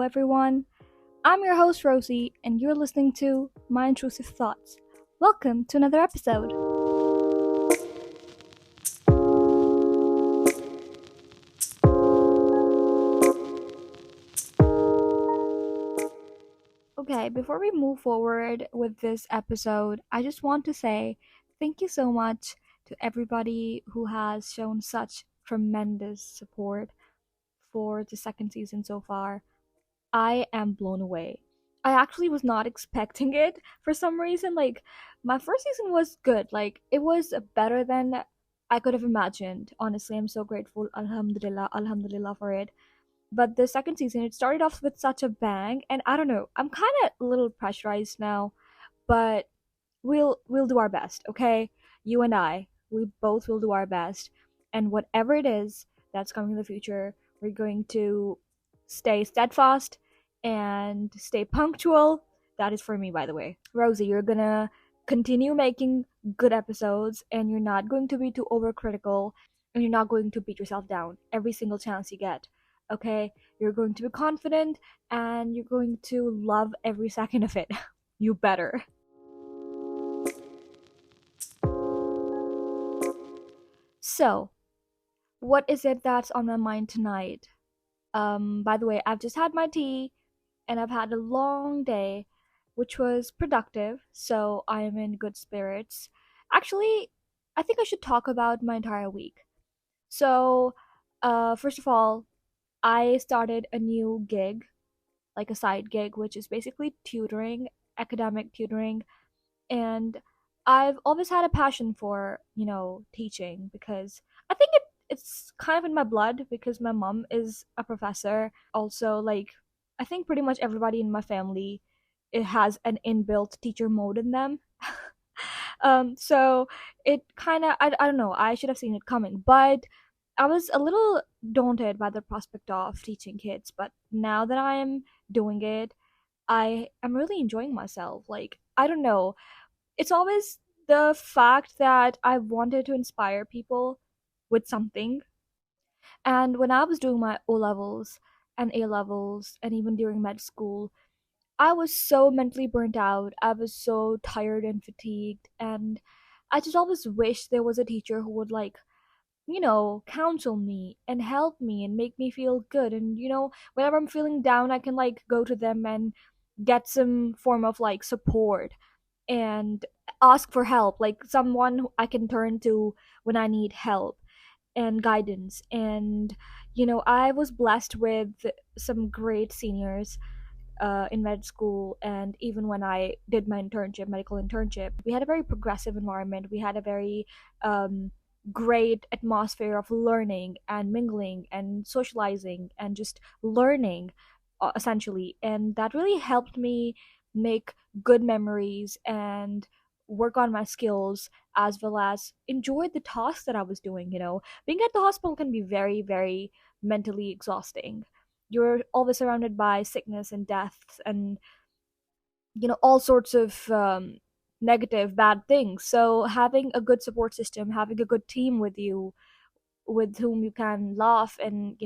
everyone. I'm your host, Rosie, and you're listening to My Intrusive Thoughts. Welcome to another episode. Okay, before we move forward with this episode, I just want to say thank you so much to everybody who has shown such tremendous support for the second season so far. I am blown away. I actually was not expecting it for some reason. Like, my first season was good. Like, it was better than I could have imagined. Honestly, I'm so grateful. Alhamdulillah, Alhamdulillah for it. But the second season, it started off with such a bang, and I don't know. I'm kind of a little pressurized now, but we'll do our best, okay? You and I, we both will do our best, and whatever it is that's coming in the future, we're going to stay steadfast and stay punctual. That is for me, by the way. Rosie, you're gonna continue making good episodes, and you're not going to be too overcritical, and you're not going to beat yourself down every single chance you get. Okay, you're going to be confident and you're going to love every second of it. You better. So, what is it that's on my mind tonight? By the way, I've just had my tea and I've had a long day, which was productive, so I am in good spirits. Actually, I think I should talk about my entire week. So, first of all, I started a new gig, like a side gig, which is basically tutoring, academic tutoring, and I've always had a passion for, teaching because I think it's kind of in my blood because my mom is a professor. Also, like, I think pretty much everybody in my family it has an inbuilt teacher mode in them. So it kind of I don't know, I should have seen it coming, but I was a little daunted by the prospect of teaching kids, but now that I'm doing it, I am really enjoying myself. Like, I don't know, it's always the fact that I wanted to inspire people with something. And when I was doing my O levels and A levels, and even during med school, I was so mentally burnt out. I was so tired and fatigued. And I just always wished there was a teacher who would, like, counsel me and help me and make me feel good. And, whenever I'm feeling down, I can, like, go to them and get some form of, like, support and ask for help, like someone who I can turn to when I need help and guidance. And I was blessed with some great seniors in med school, and even when I did my internship, medical internship, we had a very progressive environment. We had a very great atmosphere of learning and mingling and socializing and just learning, essentially, and that really helped me make good memories and work on my skills as well as enjoy the tasks that I was doing. Being at the hospital can be very, very mentally exhausting. You're always surrounded by sickness and death and all sorts of negative bad things. So having a good support system, having a good team with you, with whom you can laugh and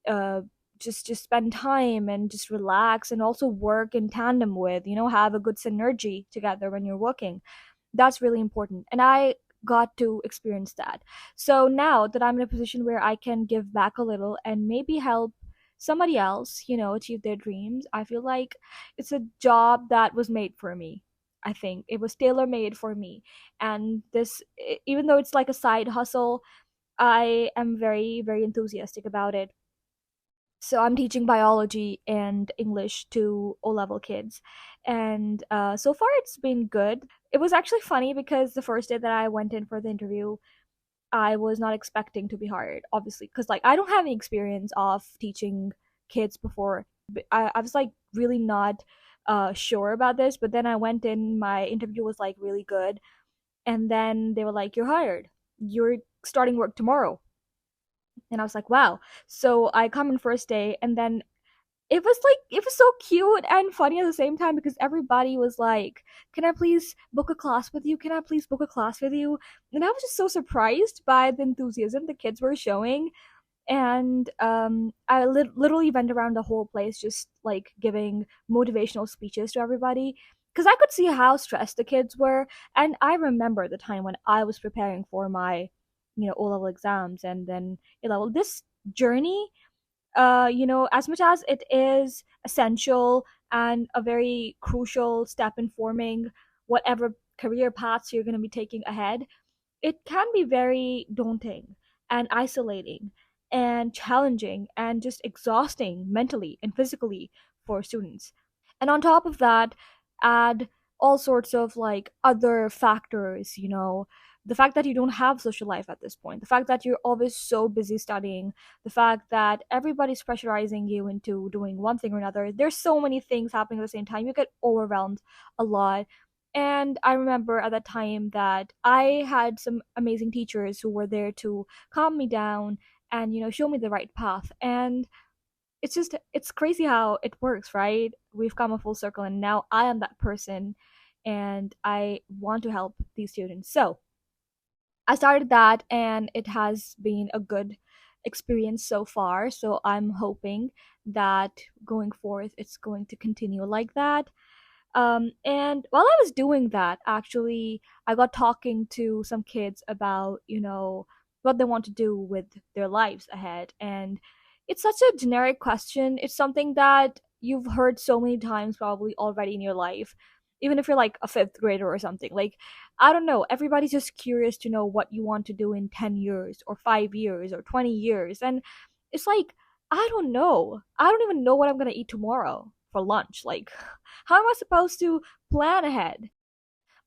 uh, just spend time and just relax and also work in tandem with, have a good synergy together when you're working, that's really important, and I got to experience that. So now that I'm in a position where I can give back a little and maybe help somebody else, achieve their dreams, I feel like it's a job that was made for me. I think it was tailor made for me. And this, even though it's like a side hustle, I am very, very enthusiastic about it. So I'm teaching biology and English to O-level kids, and so far it's been good. It was actually funny because the first day that I went in for the interview, I was not expecting to be hired, obviously, because, like, I don't have any experience of teaching kids before. I was like really not sure about this, but then I went in, my interview was like really good, and then they were like, "You're hired. You're starting work tomorrow." And I was like, wow. So I come in first day, and then it was so cute and funny at the same time because everybody was like, "Can I please book a class with you? Can I please book a class with you?" And I was just so surprised by the enthusiasm the kids were showing. And I literally went around the whole place just like giving motivational speeches to everybody because I could see how stressed the kids were. And I remember the time when I was preparing for my, O level exams and then A level. This journey, as much as it is essential and a very crucial step in forming whatever career paths you're going to be taking ahead, it can be very daunting and isolating and challenging and just exhausting mentally and physically for students. And on top of that, add all sorts of like other factors, the fact that you don't have social life at this point, the fact that you're always so busy studying, the fact that everybody's pressurizing you into doing one thing or another. There's so many things happening at the same time. You get overwhelmed a lot. And I remember at that time that I had some amazing teachers who were there to calm me down and, show me the right path. And it's crazy how it works, right? We've come a full circle and now I am that person and I want to help these students. So I started that and it has been a good experience so far. So I'm hoping that going forth it's going to continue like that. And while I was doing that, actually, I got talking to some kids about, what they want to do with their lives ahead. And it's such a generic question. It's something that you've heard so many times probably already in your life, even if you're like a fifth grader or something. Like, I don't know, everybody's just curious to know what you want to do in 10 years or 5 years or 20 years. And it's like, I don't know. I don't even know what I'm going to eat tomorrow for lunch. Like, how am I supposed to plan ahead?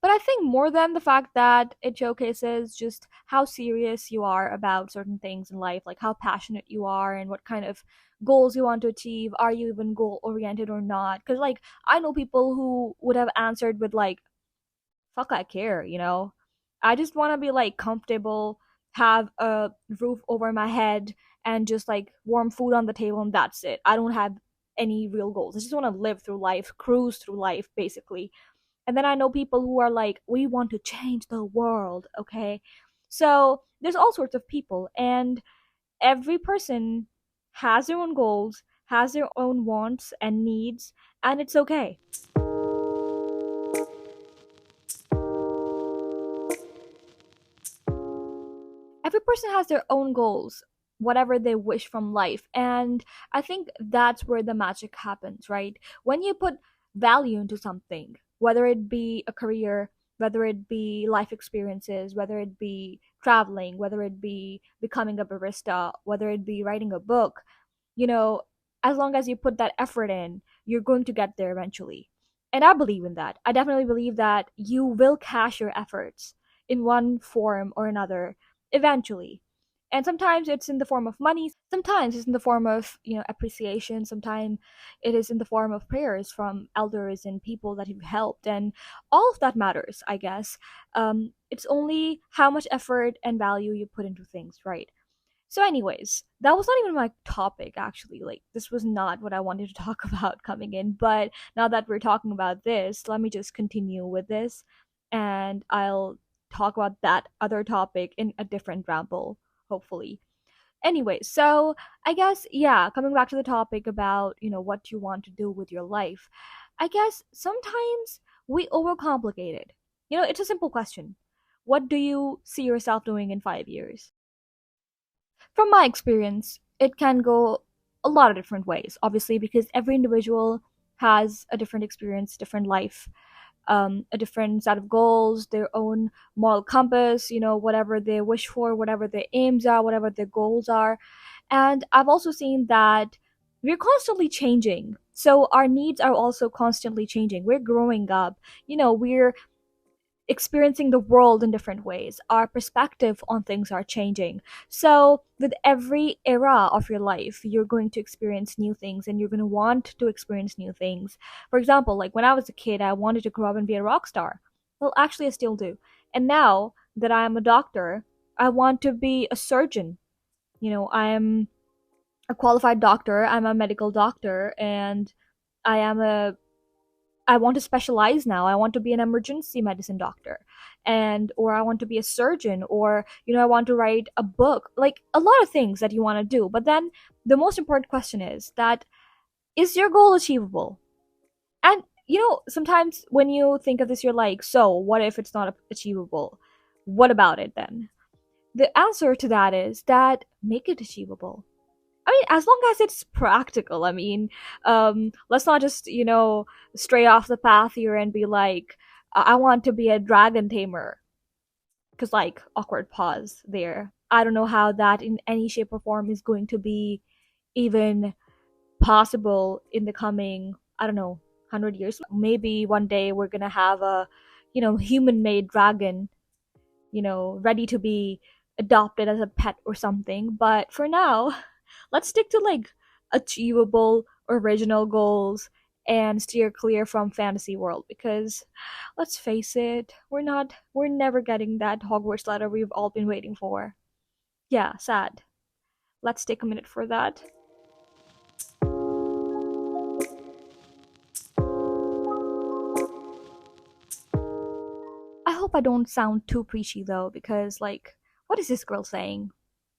But I think more than the fact that it showcases just how serious you are about certain things in life, like how passionate you are and what kind of goals you want to achieve. Are you even goal oriented or not? Because, like, I know people who would have answered with, like, fuck, I care, I just want to be, like, comfortable, have a roof over my head, and just, like, warm food on the table, and that's it. I don't have any real goals. I just want to live through life, cruise through life, basically. And then I know people who are like, we want to change the world, okay? So there's all sorts of people, and every person has their own goals, has their own wants and needs, and it's okay. Every person has their own goals, whatever they wish from life. And I think that's where the magic happens, right? When you put value into something, whether it be a career, whether it be life experiences, whether it be traveling, whether it be becoming a barista, whether it be writing a book, you know, as long as you put that effort in, you're going to get there eventually. And I believe in that. I definitely believe that you will cash your efforts in one form or another eventually. And sometimes it's in the form of money, sometimes it's in the form of, appreciation, sometimes it is in the form of prayers from elders and people that you've helped, and all of that matters, I guess. It's only how much effort and value you put into things, right? So, anyways, that was not even my topic, actually. Like, this was not what I wanted to talk about coming in. But now that we're talking about this, let me just continue with this and I'll talk about that other topic in a different ramble, hopefully. Anyway, so I guess, yeah, coming back to the topic about, what you want to do with your life, I guess sometimes we overcomplicate it. It's a simple question. What do you see yourself doing in 5 years? From my experience, it can go a lot of different ways, obviously, because every individual has a different experience, different life, a different set of goals, their own moral compass, whatever they wish for, whatever their aims are, whatever their goals are. And I've also seen that we're constantly changing. So our needs are also constantly changing. We're growing up. We're experiencing the world in different ways. Our perspective on things are changing. So, with every era of your life, you're going to experience new things and you're going to want to experience new things. For example, like when I was a kid, I wanted to grow up and be a rock star. Well, actually, I still do. And now that I'm a doctor, I want to be a surgeon. I'm a qualified doctor, I'm a medical doctor, and I am a I want to specialize now. I want to be an emergency medicine doctor. and or I want to be a surgeon, or I want to write a book, like a lot of things that you want to do. But then the most important question is your goal achievable? And sometimes when you think of this, you're like, so what if it's not achievable? What about it then? The answer to that is that make it achievable. I mean, as long as it's practical. I mean, let's not just, stray off the path here and be like, I want to be a dragon tamer. Because, like, awkward pause there. I don't know how that in any shape or form is going to be even possible in the coming, I don't know, 100 years. Maybe one day we're gonna have a, human made dragon, ready to be adopted as a pet or something. But for now, let's stick to like achievable original goals and steer clear from fantasy world, because let's face it, we're never getting that Hogwarts letter we've all been waiting for. Yeah, sad. Let's take a minute for that. I hope I don't sound too preachy though, because like, what is this girl saying?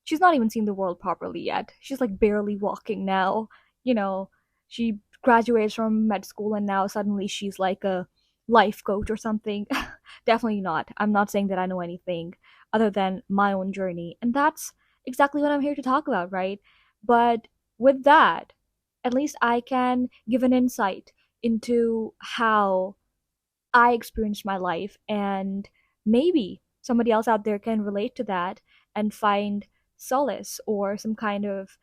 She's not even seen the world properly yet. She's like barely walking now. You know, she graduates from med school and now suddenly she's like a life coach or something. Definitely not. I'm not saying that I know anything other than my own journey. And that's exactly what I'm here to talk about, right? But with that, at least I can give an insight into how I experienced my life, and maybe somebody else out there can relate to that and find solace or some kind of,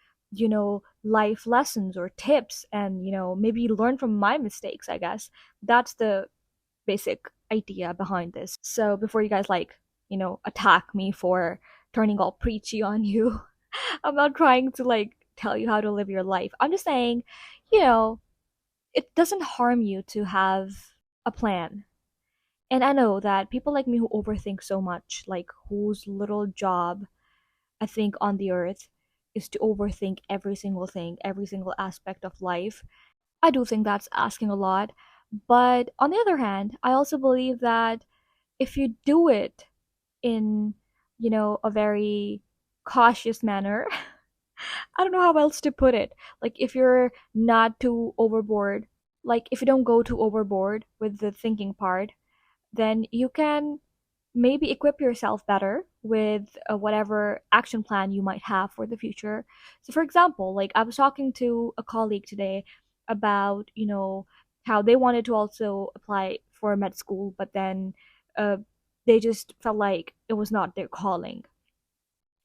life lessons or tips, and, maybe learn from my mistakes, I guess. That's the basic idea behind this. So before you guys, like, attack me for turning all preachy on you, I'm not trying to like tell you how to live your life. I'm just saying, you know, it doesn't harm you to have a plan. And I know that people like me who overthink so much, like whose little job I think on the earth is to overthink every single thing, every single aspect of life. I do think that's asking a lot. But on the other hand, I also believe that if you do it in, a very cautious manner, I don't know how else to put it. Like if you're not too overboard, like if you don't go too overboard with the thinking part, then you can maybe equip yourself better with whatever action plan you might have for the future. So, for example, like I was talking to a colleague today about, how they wanted to also apply for med school, but then uh, they just felt like it was not their calling.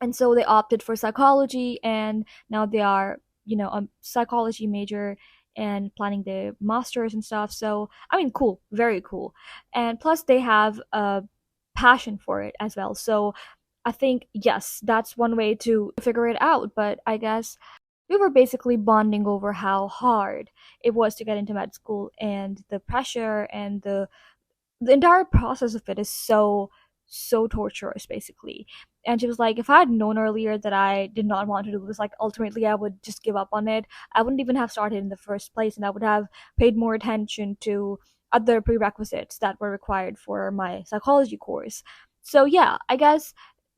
And so they opted for psychology, and now they are, a psychology major and planning the masters and stuff. So I mean, cool, very cool. And plus they have a passion for it as well. So I think, yes, that's one way to figure it out. But I guess we were basically bonding over how hard it was to get into med school, and the pressure and the entire process of it is so torturous, basically. And she was like, if I had known earlier that I did not want to do this, like ultimately I would just give up on it. I wouldn't even have started in the first place, and I would have paid more attention to other prerequisites that were required for my psychology course. So yeah, I guess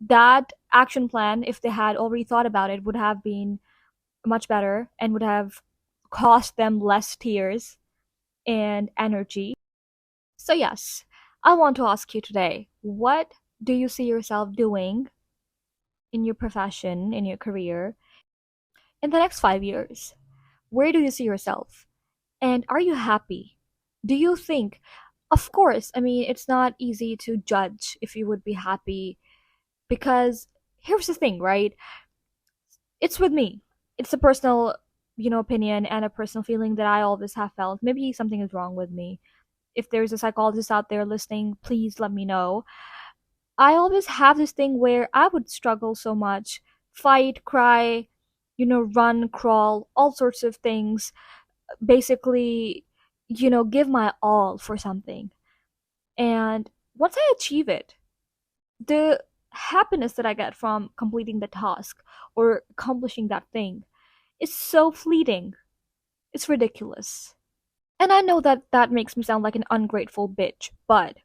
that action plan, if they had already thought about it, would have been much better and would have cost them less tears and energy. So, yes, I want to ask you today, what do you see yourself doing in your profession, in your career, in the next 5 years? Where do you see yourself? And are you happy? Do you think, of course, I mean, it's not easy to judge if you would be happy, because here's the thing, right? It's with me. It's a personal, opinion and a personal feeling that I always have felt. Maybe something is wrong with me. If there's a psychologist out there listening, please let me know. I always have this thing where I would struggle so much, fight, cry, run, crawl, all sorts of things. Basically, give my all for something. And once I achieve it, the happiness that I get from completing the task or accomplishing that thing is so fleeting. It's ridiculous. And I know that that makes me sound like an ungrateful bitch, but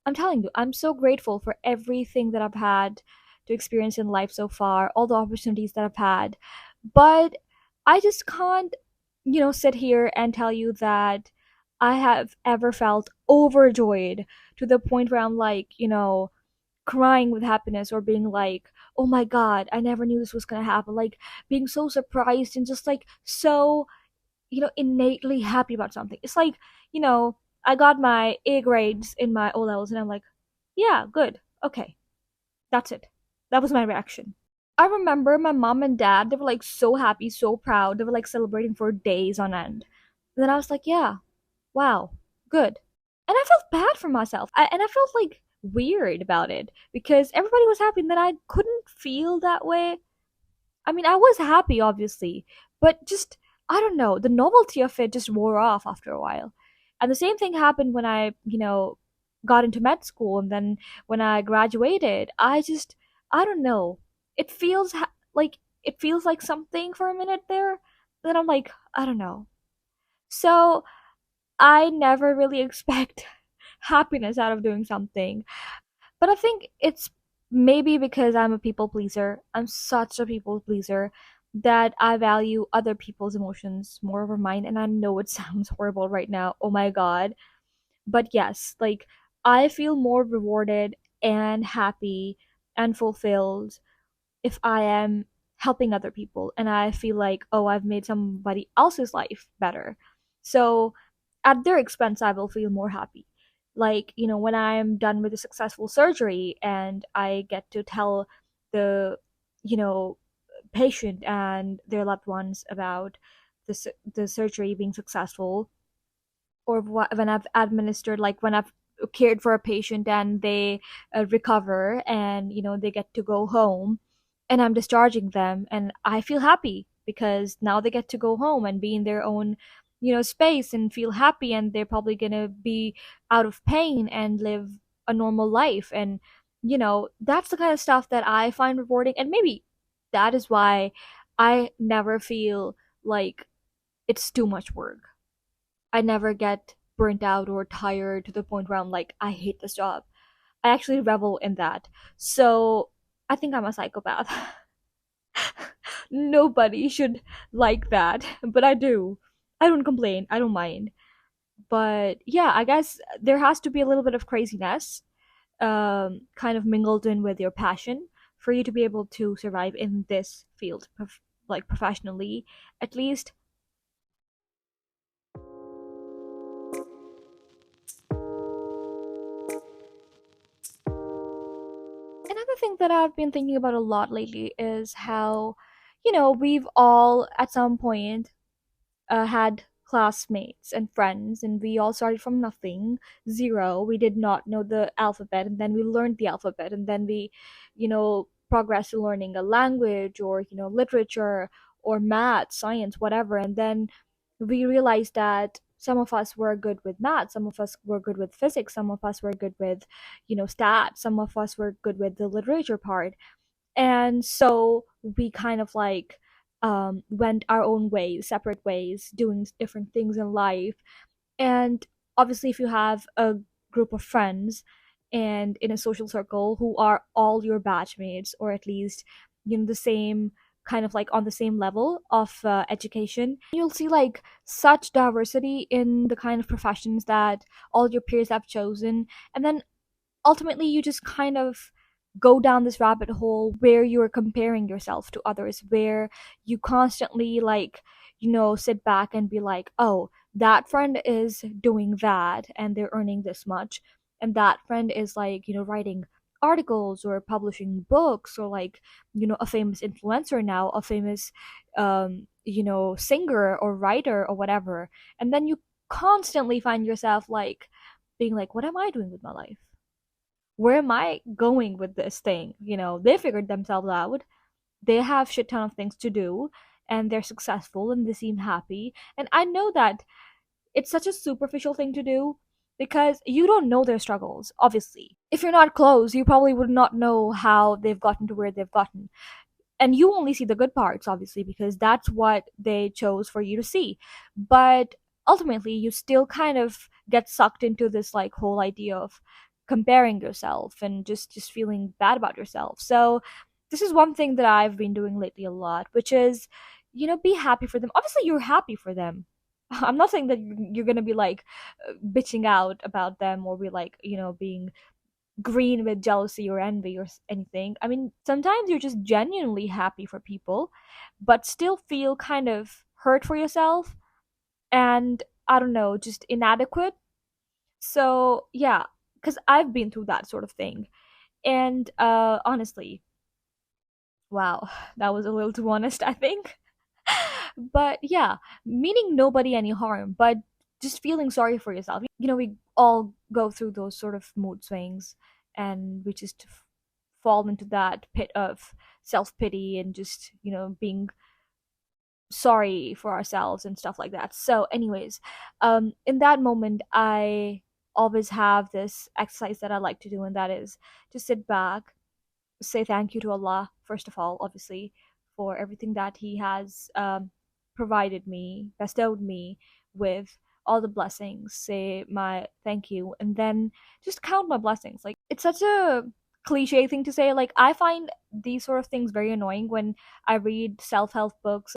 I'm telling you, I'm so grateful for everything that I've had to experience in life so far, all the opportunities that I've had. But I just can't, sit here and tell you that I have ever felt overjoyed to the point where I'm like, crying with happiness or being like, oh my God, I never knew this was going to happen. Like being so surprised and just like so, innately happy about something. It's like, you know, I got my A grades in my O levels and I'm like, yeah, good. Okay. That's it. That was my reaction. I remember my mom and dad, they were like so happy, so proud. They were like celebrating for days on end. And then I was like, yeah, wow, good. And I felt bad for myself. And I felt like weird about it because everybody was happy and then I couldn't feel that way. I mean, I was happy, obviously, but just, I don't know, the novelty of it just wore off after a while. And the same thing happened when I, got into med school and then when I graduated. I don't know. It feels it feels like something for a minute there. Then I'm like, I don't know. So I never really expect happiness out of doing something. But I think it's maybe because I'm a people pleaser. I'm such a people pleaser that I value other people's emotions more over mine. And I know it sounds horrible right now. Oh my God. But yes, like I feel more rewarded and happy and fulfilled if I am helping other people and I feel like, oh, I've made somebody else's life better. So at their expense, I will feel more happy. Like, when I'm done with a successful surgery and I get to tell the, you know, patient and their loved ones about the surgery being successful, or when I've administered, like when I've cared for a patient and they recover and they get to go home and I'm discharging them and I feel happy because now they get to go home and be in their own space and feel happy, and they're probably going to be out of pain and live a normal life. And that's the kind of stuff that I find rewarding, and maybe that is why I never feel like it's too much work. I never get burnt out or tired to the point where I'm like, I hate this job. I actually revel in that. So I think I'm a psychopath. Nobody should like that, but I do. I don't complain. I don't mind. But yeah, I guess there has to be a little bit of craziness, kind of mingled in with your passion for you to be able to survive in this field, like professionally, at least. Another thing that I've been thinking about a lot lately is how, we've all at some point had classmates and friends, and we all started from nothing, zero. We did not know the alphabet, and then we learned the alphabet, and then we, progressed to learning a language or, literature or math, science, whatever. And then we realized that some of us were good with math, some of us were good with physics, some of us were good with, stats, some of us were good with the literature part. And so we kind of like went our own ways, separate ways, doing different things in life. And obviously, if you have a group of friends and in a social circle who are all your batchmates, or at least the same kind of like on the same level of education, you'll see like such diversity in the kind of professions that all your peers have chosen. And then ultimately you just kind of go down this rabbit hole where you're comparing yourself to others, where you constantly like sit back and be like, oh, that friend is doing that and they're earning this much, and that friend is like writing articles or publishing books, or like a famous influencer now, a famous singer or writer or whatever. And then you constantly find yourself like being like, what am I doing with my life? Where am I going with this thing? They figured themselves out. They have shit ton of things to do, and they're successful and they seem happy. And I know that it's such a superficial thing to do because you don't know their struggles, obviously. If you're not close, you probably would not know how they've gotten to where they've gotten. And you only see the good parts, obviously, because that's what they chose for you to see. But ultimately, you still kind of get sucked into this like whole idea of comparing yourself and just feeling bad about yourself. So this is one thing that I've been doing lately a lot, which is, be happy for them. Obviously, you're happy for them. I'm not saying that you're gonna be like bitching out about them or be like, being green with jealousy or envy or anything. I mean, sometimes you're just genuinely happy for people, but still feel kind of hurt for yourself and, I don't know, just inadequate. So, yeah, because I've been through that sort of thing. And honestly, wow, that was a little too honest, I think. But yeah, meaning nobody any harm, but just feeling sorry for yourself. We all go through those sort of mood swings, and we just fall into that pit of self pity and just, being sorry for ourselves and stuff like that. So, anyways, in that moment, I always have this exercise that I like to do, and that is to sit back, say thank you to Allah, first of all, obviously, for everything that He has provided me, bestowed me with, all the blessings, say my thank you, and then just count my blessings. Like, it's such a cliche thing to say. Like, I find these sort of things very annoying when I read self-help books.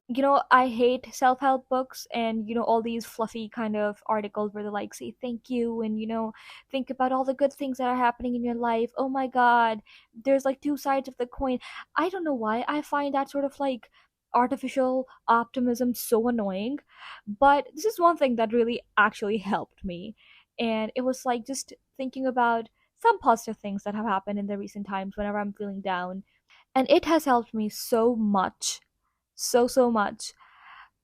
I hate self-help books and, all these fluffy kind of articles where they like say thank you and, think about all the good things that are happening in your life. Oh my god, there's like two sides of the coin. I don't know why I find that sort of like artificial optimism so annoying, but this is one thing that really actually helped me. And it was like just thinking about some positive things that have happened in the recent times whenever I'm feeling down. And it has helped me so much. So much.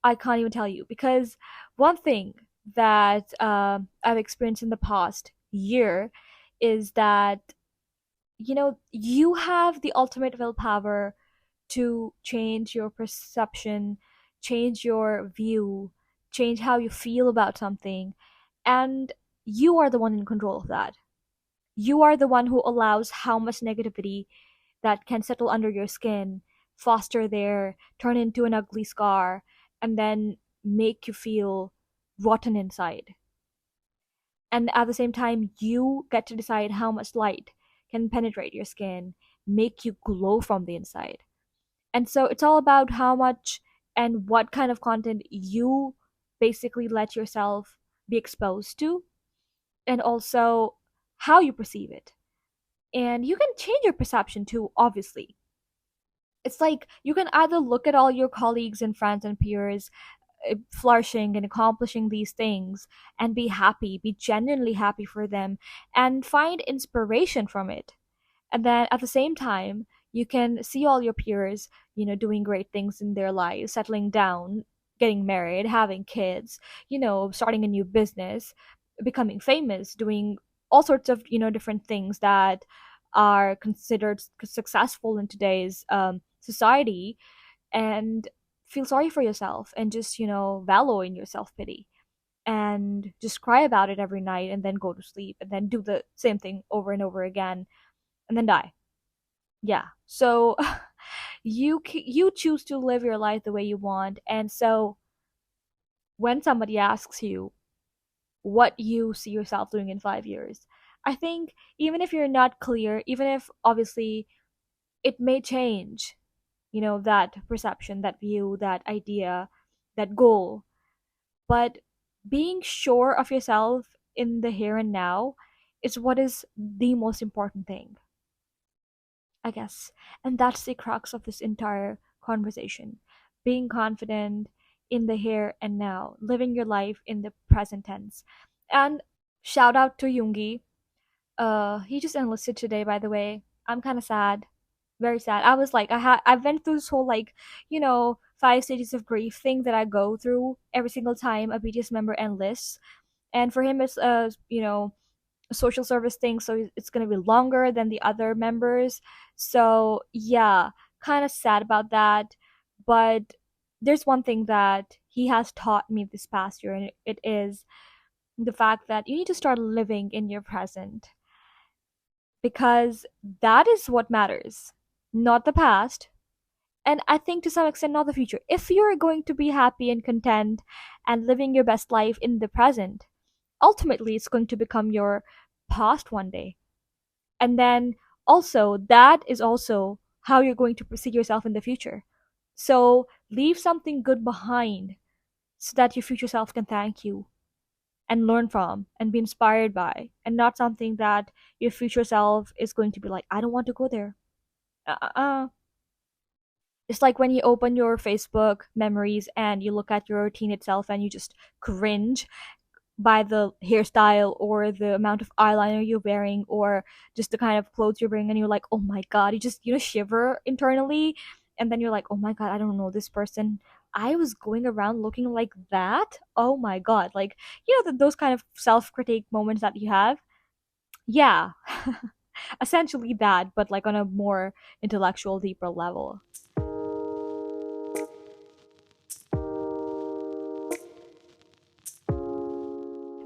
I can't even tell you. Because one thing that I've experienced in the past year is that, you have the ultimate willpower to change your perception, change your view, change how you feel about something. And you are the one in control of that. You are the one who allows how much negativity that can settle under your skin, foster there, turn into an ugly scar, and then make you feel rotten inside. And at the same time, you get to decide how much light can penetrate your skin, make you glow from the inside. And so it's all about how much and what kind of content you basically let yourself be exposed to, and also how you perceive it. And you can change your perception too, obviously. It's like you can either look at all your colleagues and friends and peers flourishing and accomplishing these things and be happy, be genuinely happy for them, and find inspiration from it. And then at the same time, you can see all your peers, doing great things in their lives, settling down, getting married, having kids, starting a new business, becoming famous, doing all sorts of, different things that are considered successful in today's society, and feel sorry for yourself and just, wallow in your self pity and just cry about it every night and then go to sleep and then do the same thing over and over again and then die. Yeah. So you choose to live your life the way you want. And so when somebody asks you what you see yourself doing in 5 years, I think even if you're not clear, even if obviously it may change, that perception, that view, that idea, that goal, but being sure of yourself in the here and now is what is the most important thing, I guess. And that's the crux of this entire conversation. Being confident in the here and now, living your life in the present tense. And shout out to Yoongi. He just enlisted today, by the way. I'm kind of sad. Very sad. I was like, I went through this whole like, 5 stages of grief thing that I go through every single time a BTS member enlists. And for him, it's a social service thing, so it's going to be longer than the other members. So yeah, kind of sad about that. But there's one thing that he has taught me this past year, and it is the fact that you need to start living in your present, because that is what matters, not the past. And I think to some extent, not the future. If you're going to be happy and content and living your best life in the present, ultimately it's going to become your past one day. And then also, that is also how you're going to perceive yourself in the future. So leave something good behind so that your future self can thank you and learn from and be inspired by, and not something that your future self is going to be like, I don't want to go there. Uh. It's like when you open your Facebook memories and you look at your teenage self and you just cringe by the hairstyle or the amount of eyeliner you're wearing or just the kind of clothes you're wearing, and you're like, oh my god, you just, shiver internally. And then you're like, oh my god, I don't know this person. I was going around looking like that. Oh my god. Like, those kind of self-critique moments that you have. Yeah. Essentially that, but like on a more intellectual, deeper level.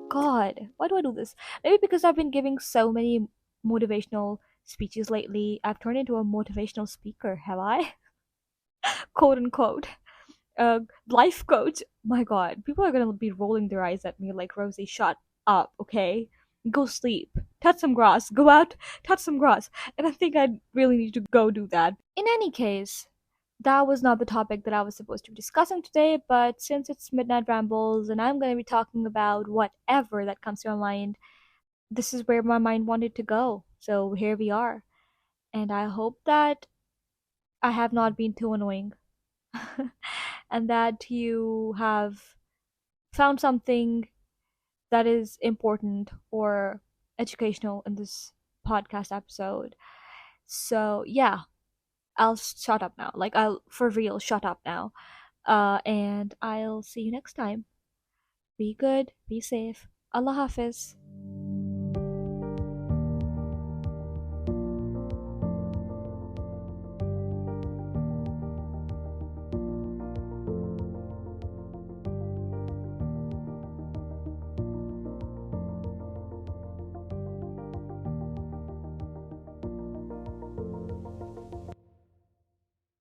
God, why do I do this? Maybe because I've been giving so many motivational speeches lately, I've turned into a motivational speaker, have I? Quote unquote. Life coach. My God, people are gonna be rolling their eyes at me like, Rosie, shut up, okay? Go sleep. Touch some grass. Go out, touch some grass. And I think I really need to go do that. In any case, that was not the topic that I was supposed to be discussing today, but since it's Midnight Rambles and I'm going to be talking about whatever that comes to my mind, this is where my mind wanted to go. So here we are. And I hope that I have not been too annoying and that you have found something that is important or educational in this podcast episode. So, yeah, I'll shut up now. Like, I'll for real shut up now. And I'll see you next time. Be good, be safe. Allah Hafiz.